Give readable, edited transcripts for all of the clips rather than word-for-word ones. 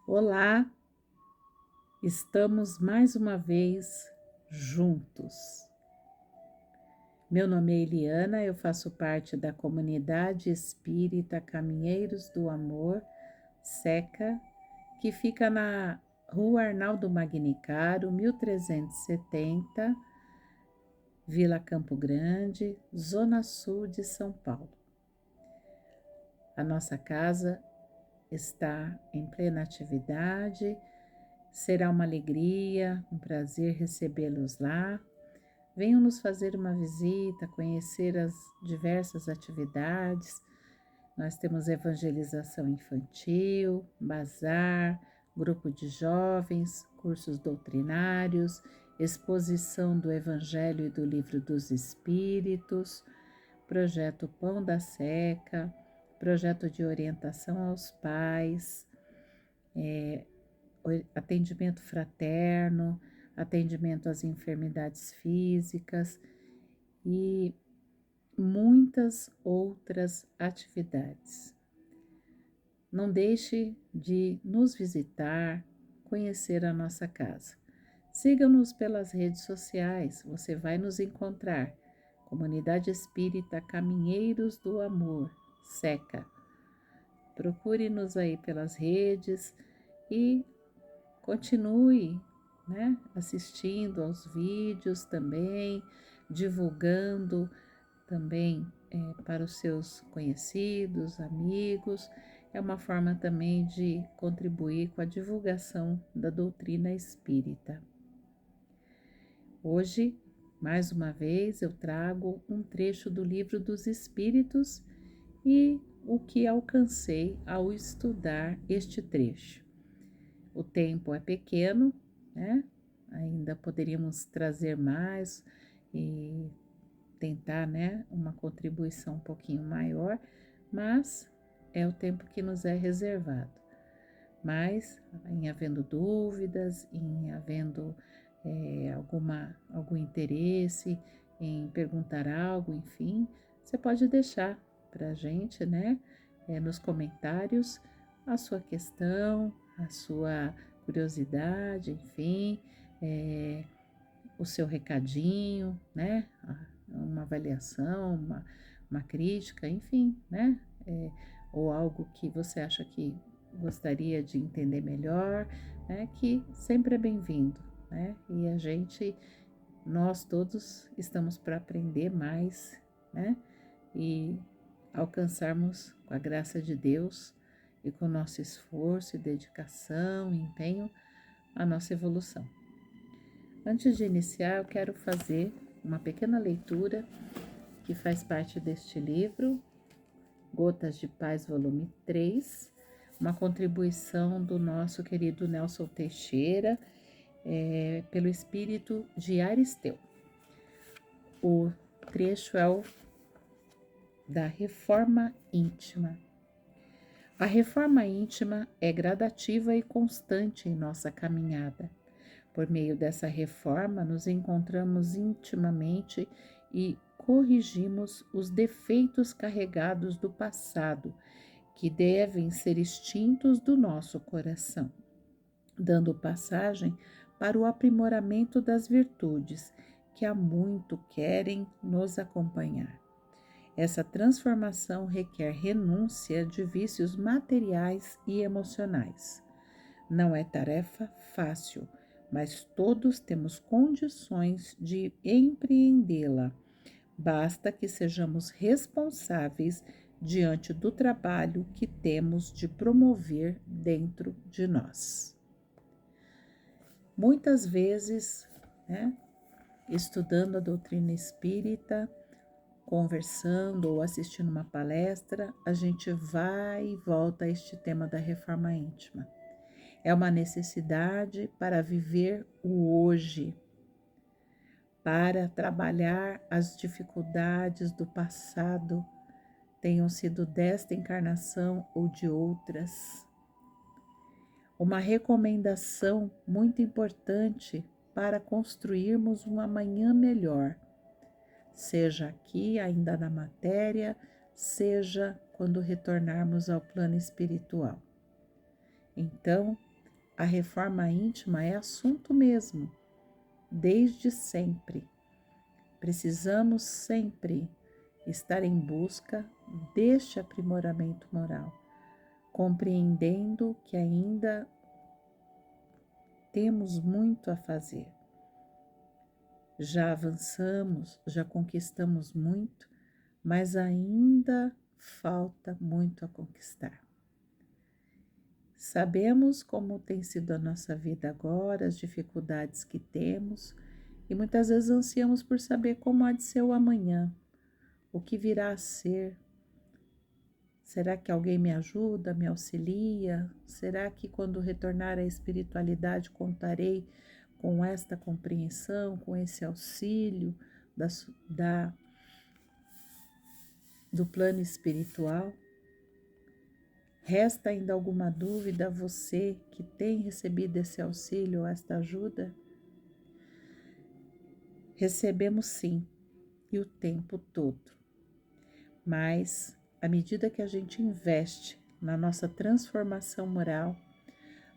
Olá, estamos mais uma vez juntos. Meu nome é Eliana, eu faço parte da comunidade espírita Caminheiros do Amor, SECA, que fica na Rua Arnaldo Magnicaro, 1370, Vila Campo Grande, Zona Sul de São Paulo. A nossa casa está em plena atividade. Será uma alegria, um prazer recebê-los lá. Venham nos fazer uma visita, conhecer as diversas atividades. Nós temos evangelização infantil, bazar, grupo de jovens, cursos doutrinários, exposição do Evangelho e do Livro dos Espíritos, projeto Pão da Seca, projeto de orientação aos pais, atendimento fraterno, atendimento às enfermidades físicas e muitas outras atividades. Não deixe de nos visitar, conhecer a nossa casa. Siga-nos pelas redes sociais, você vai nos encontrar. Comunidade Espírita Caminheiros do Amor, SECA. Procure-nos aí pelas redes e continue, assistindo aos vídeos também, divulgando também para os seus conhecidos, amigos. É uma forma também de contribuir com a divulgação da doutrina espírita. Hoje, mais uma vez, eu trago um trecho do Livro dos Espíritos e o que alcancei ao estudar este trecho. O tempo é pequeno, Ainda poderíamos trazer mais e tentar, uma contribuição um pouquinho maior, mas é o tempo que nos é reservado. Mas, em havendo dúvidas, em havendo algum interesse em perguntar algo, enfim, você pode deixar para a gente, nos comentários a sua questão, a sua curiosidade, enfim, o seu recadinho, uma avaliação, uma crítica, enfim, ou algo que você acha que gostaria de entender melhor, que sempre é bem-vindo, E nós todos estamos para aprender mais, E alcançarmos, com a graça de Deus e com o nosso esforço e dedicação e empenho, a nossa evolução. Antes de iniciar, eu quero fazer uma pequena leitura que faz parte deste livro, Gotas de Paz, volume 3, uma contribuição do nosso querido Nelson Teixeira, pelo espírito de Aristeu. O trecho é o da reforma íntima. A reforma íntima é gradativa e constante em nossa caminhada. Por meio dessa reforma, nos encontramos intimamente e corrigimos os defeitos carregados do passado, que devem ser extintos do nosso coração, dando passagem para o aprimoramento das virtudes que há muito querem nos acompanhar. Essa transformação requer renúncia de vícios materiais e emocionais. Não é tarefa fácil, mas todos temos condições de empreendê-la. Basta que sejamos responsáveis diante do trabalho que temos de promover dentro de nós. Muitas vezes, estudando a doutrina espírita, conversando ou assistindo uma palestra, a gente vai e volta a este tema da reforma íntima. É uma necessidade para viver o hoje, para trabalhar as dificuldades do passado, tenham sido desta encarnação ou de outras. Uma recomendação muito importante para construirmos um amanhã melhor, seja aqui, ainda na matéria, seja quando retornarmos ao plano espiritual. Então, a reforma íntima é assunto mesmo, desde sempre. Precisamos sempre estar em busca deste aprimoramento moral, compreendendo que ainda temos muito a fazer. Já avançamos, já conquistamos muito, mas ainda falta muito a conquistar. Sabemos como tem sido a nossa vida agora, as dificuldades que temos, e muitas vezes ansiamos por saber como há de ser o amanhã, o que virá a ser. Será que alguém me ajuda, me auxilia? Será que quando retornar à espiritualidade contarei com esta compreensão, com esse auxílio do plano espiritual? Resta ainda alguma dúvida a você que tem recebido esse auxílio ou esta ajuda? Recebemos sim, e o tempo todo. Mas, à medida que a gente investe na nossa transformação moral,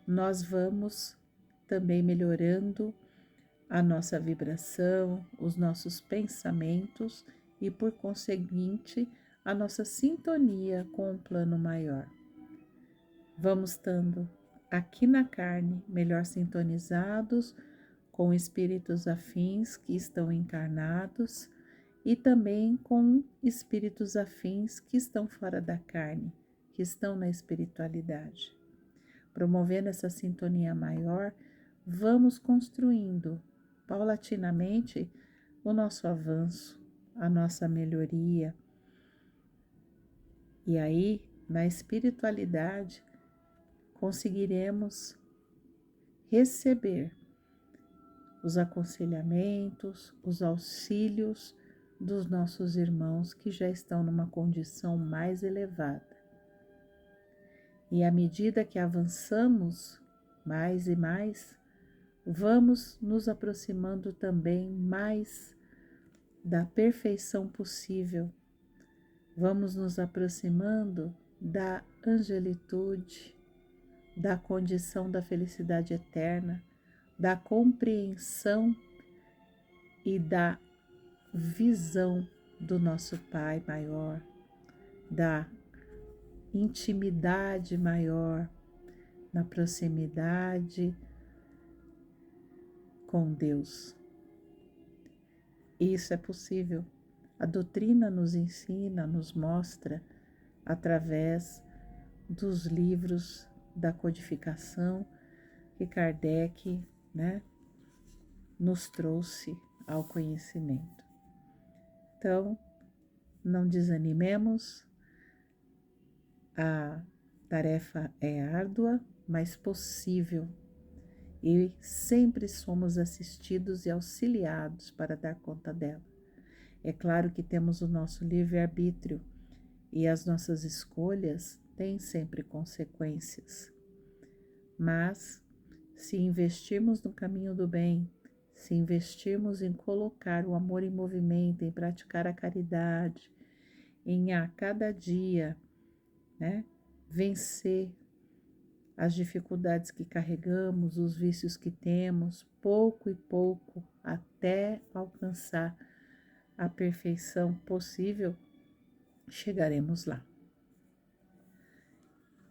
nós vamos também melhorando a nossa vibração, os nossos pensamentos e, por conseguinte, a nossa sintonia com o plano maior. Vamos estando aqui na carne, melhor sintonizados com espíritos afins que estão encarnados e também com espíritos afins que estão fora da carne, que estão na espiritualidade. Promovendo essa sintonia maior, vamos construindo paulatinamente o nosso avanço, a nossa melhoria. E aí, na espiritualidade, conseguiremos receber os aconselhamentos, os auxílios dos nossos irmãos que já estão numa condição mais elevada. E à medida que avançamos mais e mais, vamos nos aproximando também mais da perfeição possível. Vamos nos aproximando da angelitude, da condição da felicidade eterna, da compreensão e da visão do nosso Pai maior, da intimidade maior, na proximidade com Deus. Isso é possível. A doutrina nos ensina, nos mostra, através dos livros da codificação que Kardec, nos trouxe ao conhecimento. Então, não desanimemos, a tarefa é árdua, mas possível, e sempre somos assistidos e auxiliados para dar conta dela. É claro que temos o nosso livre-arbítrio e as nossas escolhas têm sempre consequências, mas se investirmos no caminho do bem, se investirmos em colocar o amor em movimento, em praticar a caridade, em a cada dia, vencer as dificuldades que carregamos, os vícios que temos, pouco e pouco, até alcançar a perfeição possível, chegaremos lá.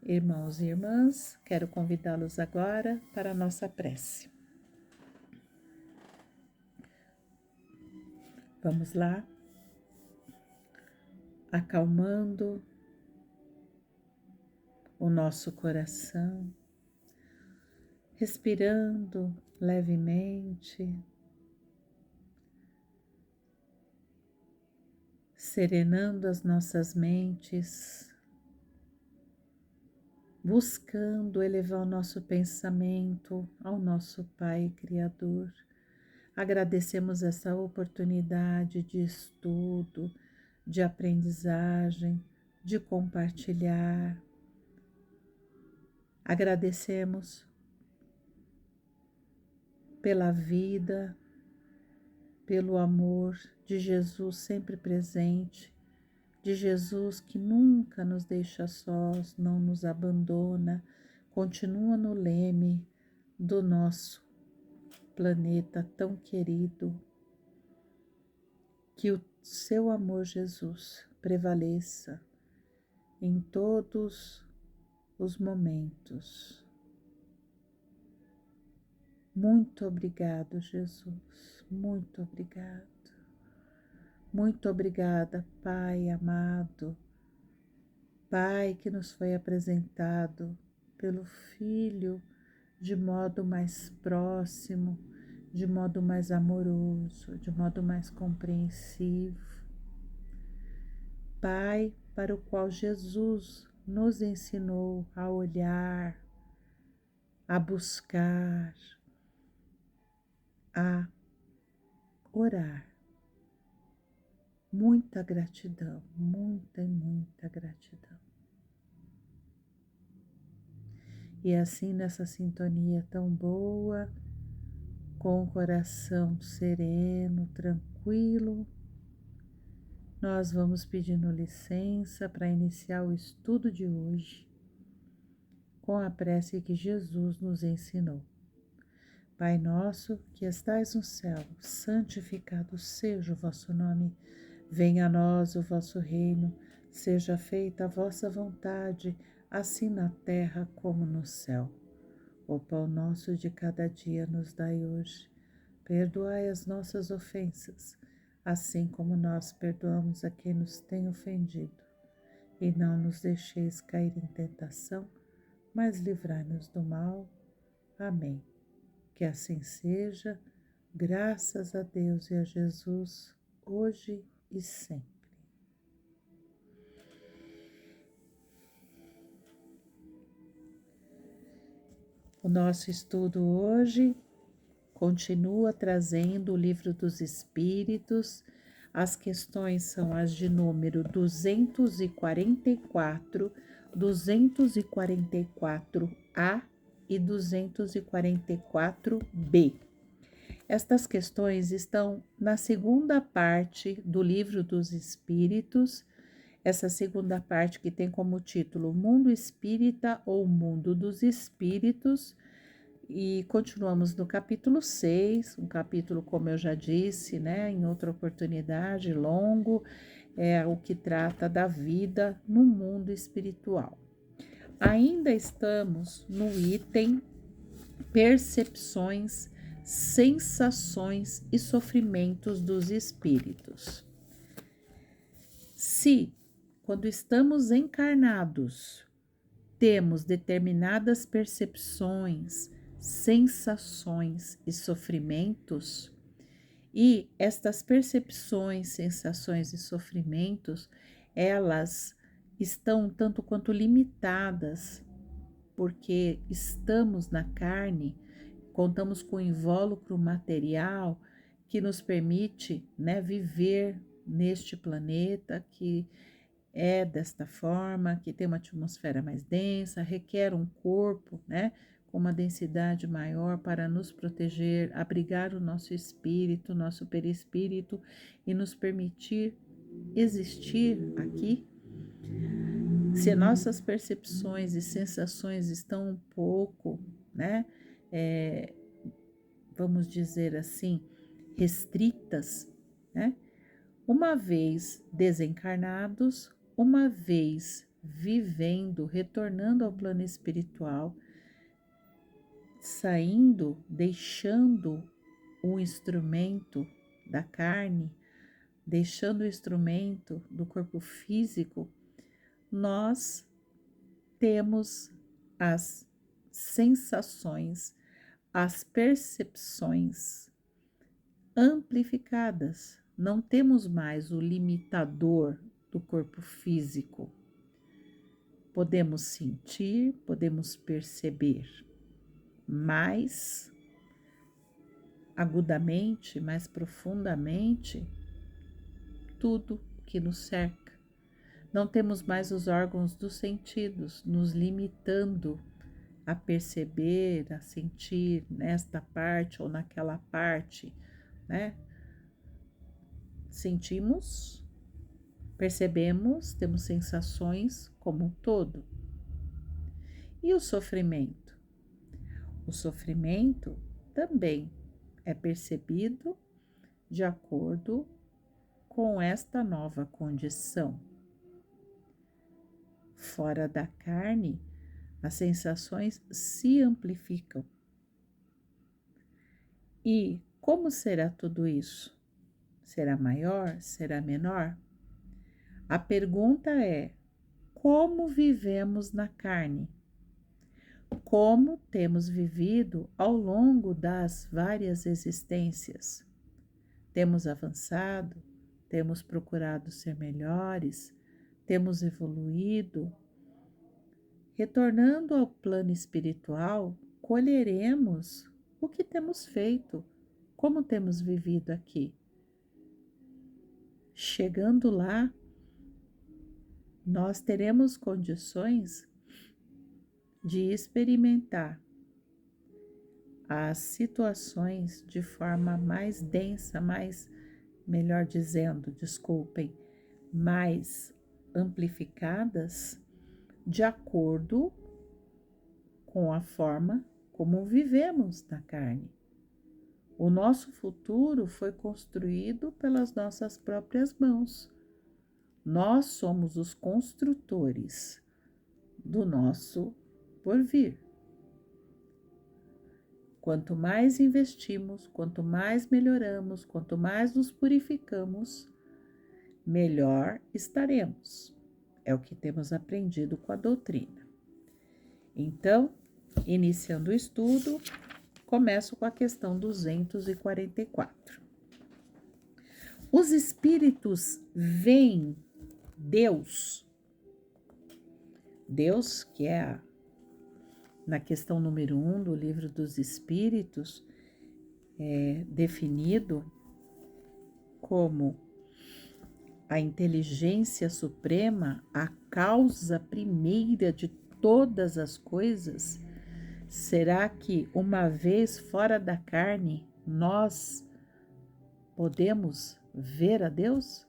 Irmãos e irmãs, quero convidá-los agora para a nossa prece. Vamos lá, acalmando o nosso coração, respirando levemente, serenando as nossas mentes, buscando elevar o nosso pensamento ao nosso Pai Criador. Agradecemos essa oportunidade de estudo, de aprendizagem, de compartilhar. Agradecemos pela vida, pelo amor de Jesus sempre presente, de Jesus que nunca nos deixa sós, não nos abandona, continua no leme, do nosso planeta tão querido, que o seu amor, Jesus, prevaleça em todos os momentos. Muito obrigado, Jesus, muito obrigado. Muito obrigada, Pai amado, Pai que nos foi apresentado pelo Filho de modo mais próximo, de modo mais amoroso, de modo mais compreensivo. Pai para o qual Jesus nos ensinou a olhar, a buscar, a orar. Muita gratidão, muita e muita gratidão. E assim nessa sintonia tão boa, com o coração sereno, tranquilo, nós vamos pedindo licença para iniciar o estudo de hoje com a prece que Jesus nos ensinou. Pai nosso que estais no céu, santificado seja o vosso nome. Venha a nós o vosso reino, seja feita a vossa vontade, assim na terra como no céu. O pão nosso de cada dia nos dai hoje. Perdoai as nossas ofensas, assim como nós perdoamos a quem nos tem ofendido. E não nos deixeis cair em tentação, mas livrai-nos do mal. Amém. Que assim seja, graças a Deus e a Jesus, hoje e sempre. O nosso estudo hoje continua trazendo o Livro dos Espíritos. As questões são as de número 244, 244A e 244B. Estas questões estão na segunda parte do Livro dos Espíritos, essa segunda parte que tem como título Mundo Espírita ou Mundo dos Espíritos, e continuamos no capítulo 6, um capítulo, como eu já disse, né, em outra oportunidade, longo, é o que trata da vida no mundo espiritual. Ainda estamos no item Percepções, sensações e sofrimentos dos espíritos. Se, quando estamos encarnados, temos determinadas percepções, sensações e sofrimentos, e estas percepções, sensações e sofrimentos, elas estão tanto quanto limitadas, porque estamos na carne, contamos com o invólucro material que nos permite, né, viver neste planeta que é desta forma, que tem uma atmosfera mais densa, requer um corpo, né, com uma densidade maior para nos proteger, abrigar o nosso espírito, nosso perispírito e nos permitir existir aqui. Se nossas percepções e sensações estão um pouco, né, vamos dizer assim, restritas, né? Uma vez desencarnados, uma vez vivendo, retornando ao plano espiritual, saindo, deixando o instrumento da carne, deixando o instrumento do corpo físico, nós temos as sensações, as percepções amplificadas. Não temos mais o limitador do corpo físico. Podemos sentir, podemos perceber mais agudamente, mais profundamente, tudo que nos cerca. Não temos mais os órgãos dos sentidos nos limitando a perceber, a sentir nesta parte ou naquela parte, né? Sentimos, percebemos, temos sensações como um todo. E o sofrimento? o sofrimento também é percebido de acordo com esta nova condição. Fora da carne, as sensações se amplificam. E como será tudo isso? Será maior? Será menor? A pergunta é: como vivemos na carne? Como temos vivido ao longo das várias existências? Temos avançado? Temos procurado ser melhores? Temos evoluído? Retornando ao plano espiritual, colheremos o que temos feito, como temos vivido aqui. Chegando lá, nós teremos condições de experimentar as situações de forma mais densa, melhor dizendo, desculpem, mais amplificadas, de acordo com a forma como vivemos na carne. O nosso futuro foi construído pelas nossas próprias mãos. Nós somos os construtores do nosso porvir. Quanto mais investimos, quanto mais melhoramos, quanto mais nos purificamos, melhor estaremos. É o que temos aprendido com a doutrina. Então, iniciando o estudo, começo com a questão 244. Os espíritos veem Deus, que é na questão número 1 do Livro dos Espíritos, é definido como a inteligência suprema, a causa primeira de todas as coisas. Será que, uma vez fora da carne, nós podemos ver a Deus?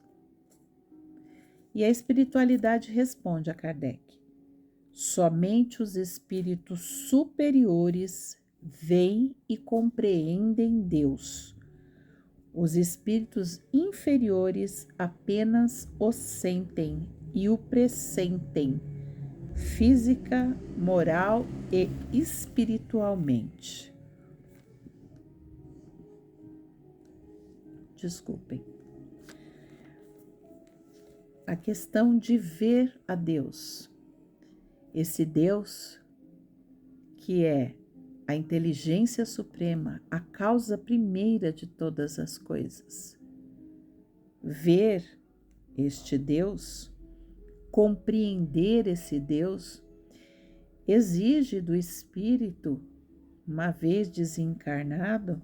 E a espiritualidade responde a Kardec: somente os espíritos superiores veem e compreendem Deus. Os espíritos inferiores apenas o sentem e o pressentem, física, moral e espiritualmente. Desculpem. A questão de ver a Deus. Esse Deus que é a inteligência suprema, a causa primeira de todas as coisas. Ver este Deus, compreender esse Deus, exige do espírito, uma vez desencarnado,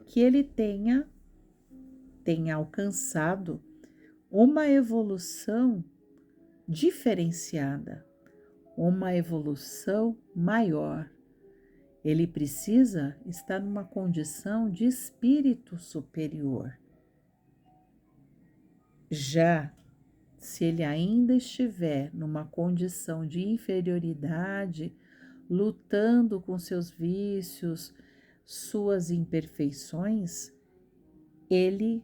que ele tenha alcançado uma evolução diferenciada, uma evolução maior. Ele precisa estar numa condição de espírito superior. Já se ele ainda estiver numa condição de inferioridade, lutando com seus vícios, suas imperfeições, ele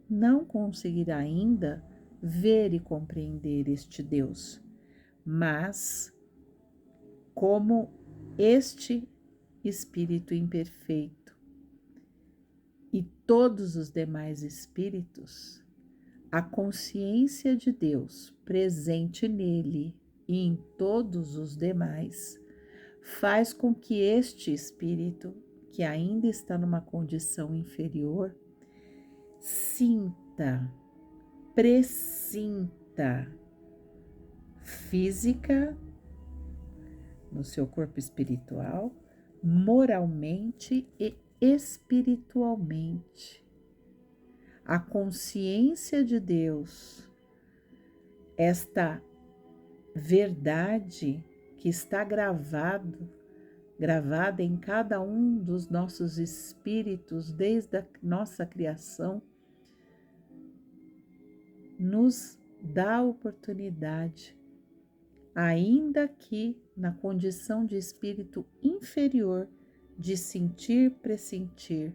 não conseguirá ainda ver e compreender este Deus. Mas, como este espírito imperfeito e todos os demais espíritos, a consciência de Deus presente nele e em todos os demais faz com que este espírito, que ainda está numa condição inferior, sinta, pressinta física, no seu corpo espiritual, moralmente e espiritualmente. A consciência de Deus, esta verdade que está gravada em cada um dos nossos espíritos desde a nossa criação, nos dá a oportunidade, ainda que na condição de espírito inferior, inferior de sentir, pressentir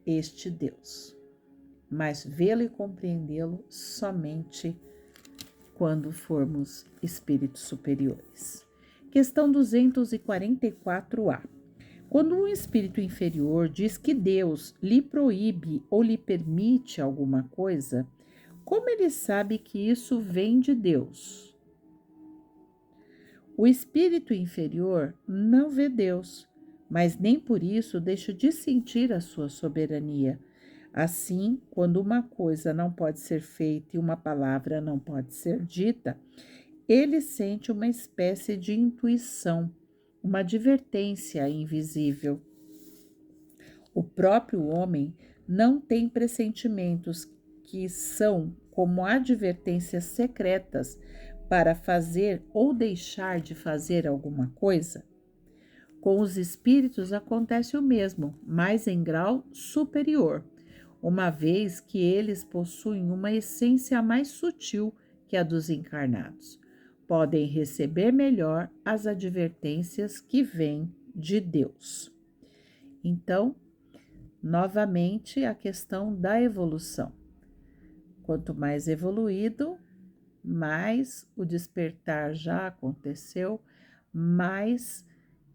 este Deus, mas vê-lo e compreendê-lo somente quando formos espíritos superiores. Questão 244A. Quando um espírito inferior diz que Deus lhe proíbe ou lhe permite alguma coisa, como ele sabe que isso vem de Deus? O espírito inferior não vê Deus, mas nem por isso deixa de sentir a sua soberania. Assim, quando uma coisa não pode ser feita e uma palavra não pode ser dita, ele sente uma espécie de intuição, uma advertência invisível. O próprio homem não tem pressentimentos que são como advertências secretas para fazer ou deixar de fazer alguma coisa? Com os espíritos acontece o mesmo, mas em grau superior, uma vez que eles possuem uma essência mais sutil que a dos encarnados. Podem receber melhor as advertências que vêm de Deus. Então, novamente, a questão da evolução. Quanto mais evoluído, mais o despertar já aconteceu, mais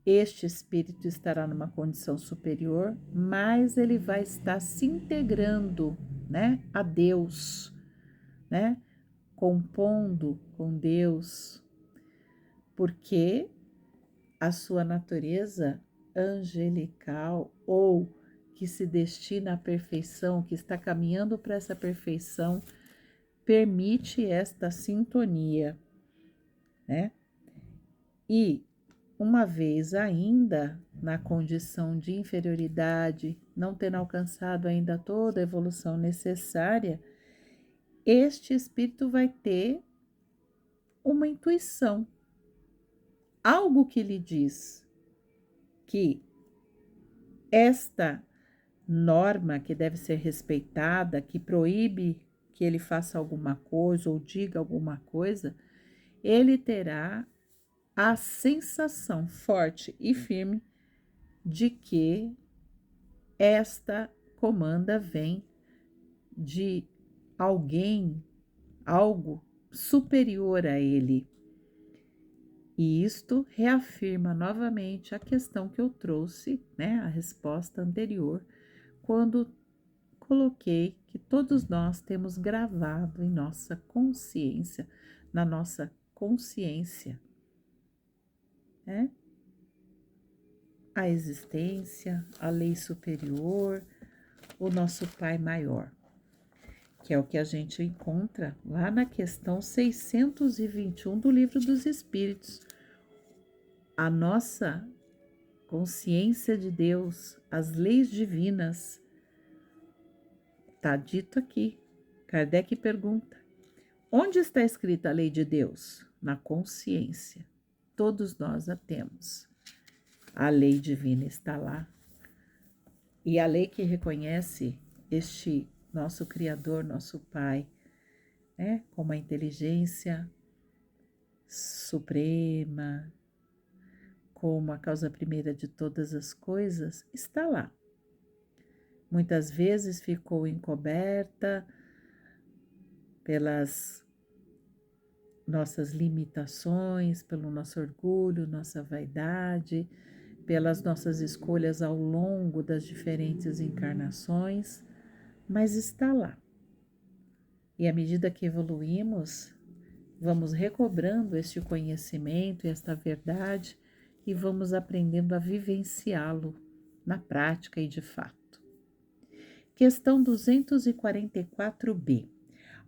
este espírito estará numa condição superior, mais ele vai estar se integrando, né, a Deus, né, compondo com Deus, porque a sua natureza angelical ou que se destina à perfeição, que está caminhando para essa perfeição, permite esta sintonia, né? E uma vez ainda na condição de inferioridade, não tendo alcançado ainda toda a evolução necessária, este espírito vai ter uma intuição, algo que lhe diz que esta norma que deve ser respeitada, que proíbe que ele faça alguma coisa ou diga alguma coisa, ele terá a sensação forte e firme de que esta comanda vem de alguém, algo superior a ele. E isto reafirma novamente a questão que eu trouxe, né, a resposta anterior, quando coloquei que todos nós temos gravado em nossa consciência, na nossa consciência, né, a existência, a lei superior, o nosso Pai maior, que é o que a gente encontra lá na questão 621 do Livro dos Espíritos. A nossa consciência de Deus, as leis divinas, está dito aqui. Kardec pergunta: onde está escrita a lei de Deus? Na consciência. Todos nós a temos. A lei divina está lá. E a lei que reconhece este nosso Criador, nosso Pai, né, como a inteligência suprema, como a causa primeira de todas as coisas, está lá. Muitas vezes ficou encoberta pelas nossas limitações, pelo nosso orgulho, nossa vaidade, pelas nossas escolhas ao longo das diferentes encarnações, mas está lá. E à medida que evoluímos, vamos recobrando este conhecimento e esta verdade e vamos aprendendo a vivenciá-lo na prática e de fato. Questão 244b.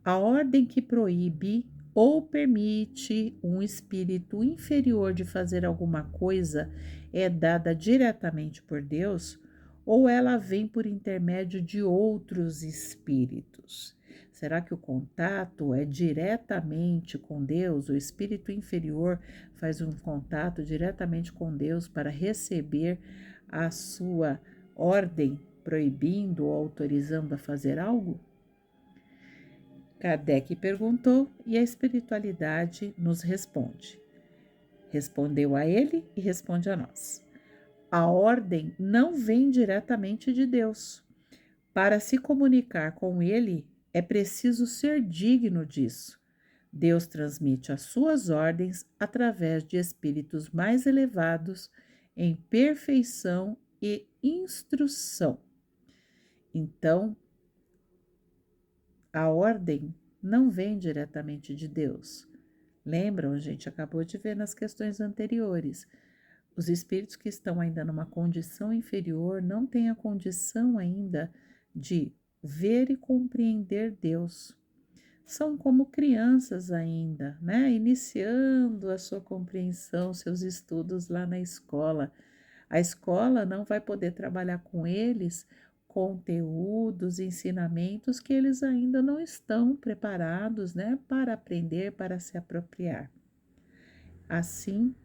A ordem que proíbe ou permite um espírito inferior de fazer alguma coisa é dada diretamente por Deus ou ela vem por intermédio de outros espíritos? Será que o contato é diretamente com Deus? O espírito inferior faz um contato diretamente com Deus para receber a sua ordem, proibindo ou autorizando a fazer algo? Kardec perguntou e a espiritualidade nos responde. Respondeu a ele e responde a nós. A ordem não vem diretamente de Deus. Para se comunicar com Ele, é preciso ser digno disso. Deus transmite as suas ordens através de espíritos mais elevados em perfeição e instrução. Então, a ordem não vem diretamente de Deus. Lembram? A gente acabou de ver nas questões anteriores. Os espíritos que estão ainda numa condição inferior não têm a condição ainda de ver e compreender Deus. São como crianças ainda, né? Iniciando a sua compreensão, seus estudos lá na escola. A escola não vai poder trabalhar com eles conteúdos, ensinamentos que eles ainda não estão preparados, né, para aprender, para se apropriar. Assim,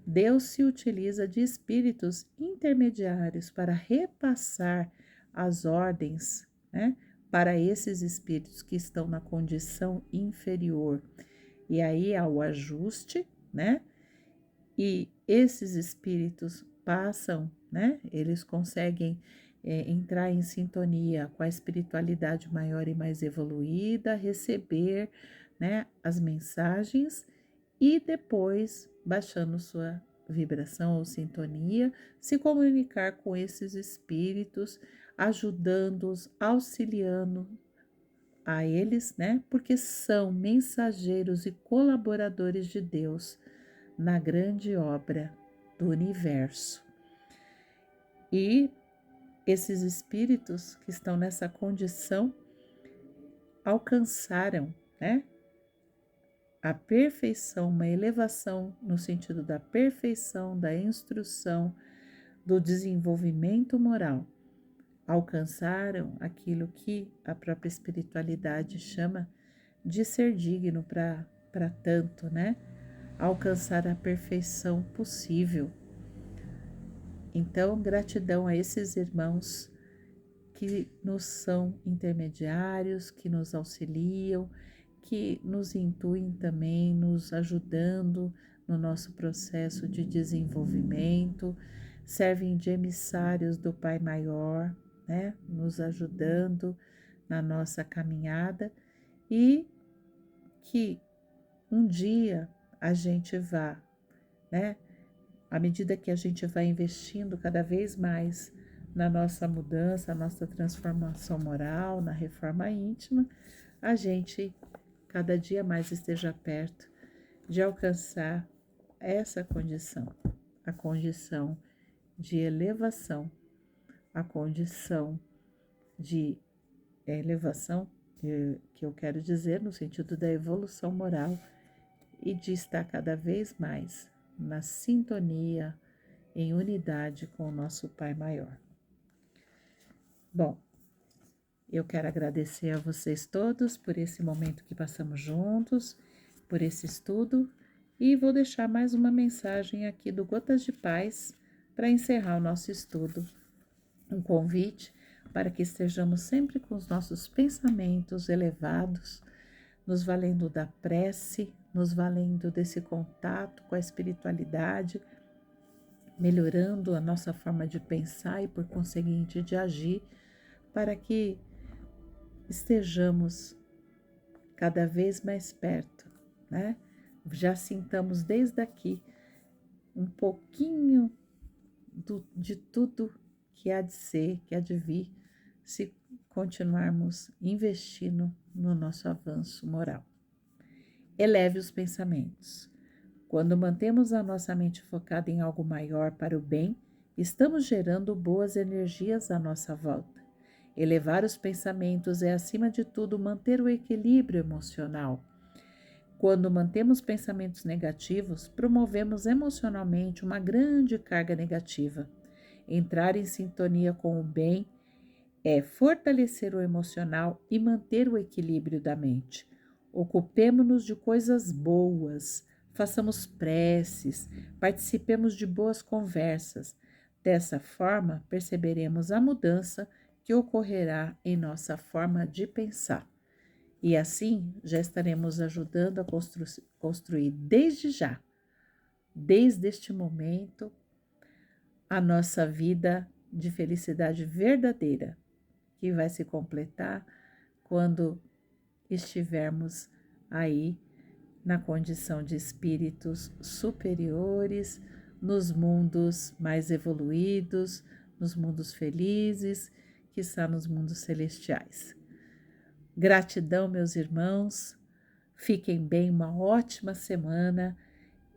Deus se utiliza de espíritos intermediários para repassar as ordens, né, para esses espíritos que estão na condição inferior. E aí há o ajuste, né? E esses espíritos passam, né? Eles conseguem entrar em sintonia com a espiritualidade maior e mais evoluída, receber, né, as mensagens e depois, baixando sua vibração ou sintonia, se comunicar com esses espíritos, ajudando-os, auxiliando a eles, né? Porque são mensageiros e colaboradores de Deus na grande obra do universo. E esses espíritos que estão nessa condição alcançaram, né, a perfeição, uma elevação no sentido da perfeição, da instrução, do desenvolvimento moral. Alcançaram aquilo que a própria espiritualidade chama de ser digno para tanto, né? Alcançar a perfeição possível. Então, gratidão a esses irmãos que nos são intermediários, que nos auxiliam, que nos intuem também, nos ajudando no nosso processo de desenvolvimento, servem de emissários do Pai Maior, né? Nos ajudando na nossa caminhada e que um dia a gente vá, né? À medida que a gente vai investindo cada vez mais na nossa mudança, na nossa transformação moral, na reforma íntima, a gente cada dia mais esteja perto de alcançar essa condição, a condição de elevação, a condição de elevação, que eu quero dizer no sentido da evolução moral e de estar cada vez mais na sintonia, em unidade com o nosso Pai Maior. Bom, eu quero agradecer a vocês todos por esse momento que passamos juntos, por esse estudo, e vou deixar mais uma mensagem aqui do Gotas de Paz para encerrar o nosso estudo. Um convite para que estejamos sempre com os nossos pensamentos elevados, nos valendo da prece, nos valendo desse contato com a espiritualidade, melhorando a nossa forma de pensar e, por conseguinte, de agir, para que estejamos cada vez mais perto, né? Já sintamos desde aqui um pouquinho de tudo que há de ser, que há de vir, se continuarmos investindo no nosso avanço moral. Eleve os pensamentos. Quando mantemos a nossa mente focada em algo maior para o bem, estamos gerando boas energias à nossa volta. Elevar os pensamentos é, acima de tudo, manter o equilíbrio emocional. Quando mantemos pensamentos negativos, promovemos emocionalmente uma grande carga negativa. Entrar em sintonia com o bem é fortalecer o emocional e manter o equilíbrio da mente. Ocupemo-nos de coisas boas, façamos preces, participemos de boas conversas. Dessa forma, perceberemos a mudança que ocorrerá em nossa forma de pensar. E assim já estaremos ajudando a construir desde já, desde este momento, a nossa vida de felicidade verdadeira, que vai se completar quando estivermos aí na condição de espíritos superiores, nos mundos mais evoluídos, nos mundos felizes, que está nos mundos celestiais. Gratidão, meus irmãos, fiquem bem, uma ótima semana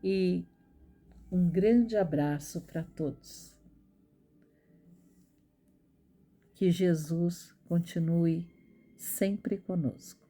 e um grande abraço para todos. Que Jesus continue sempre conosco.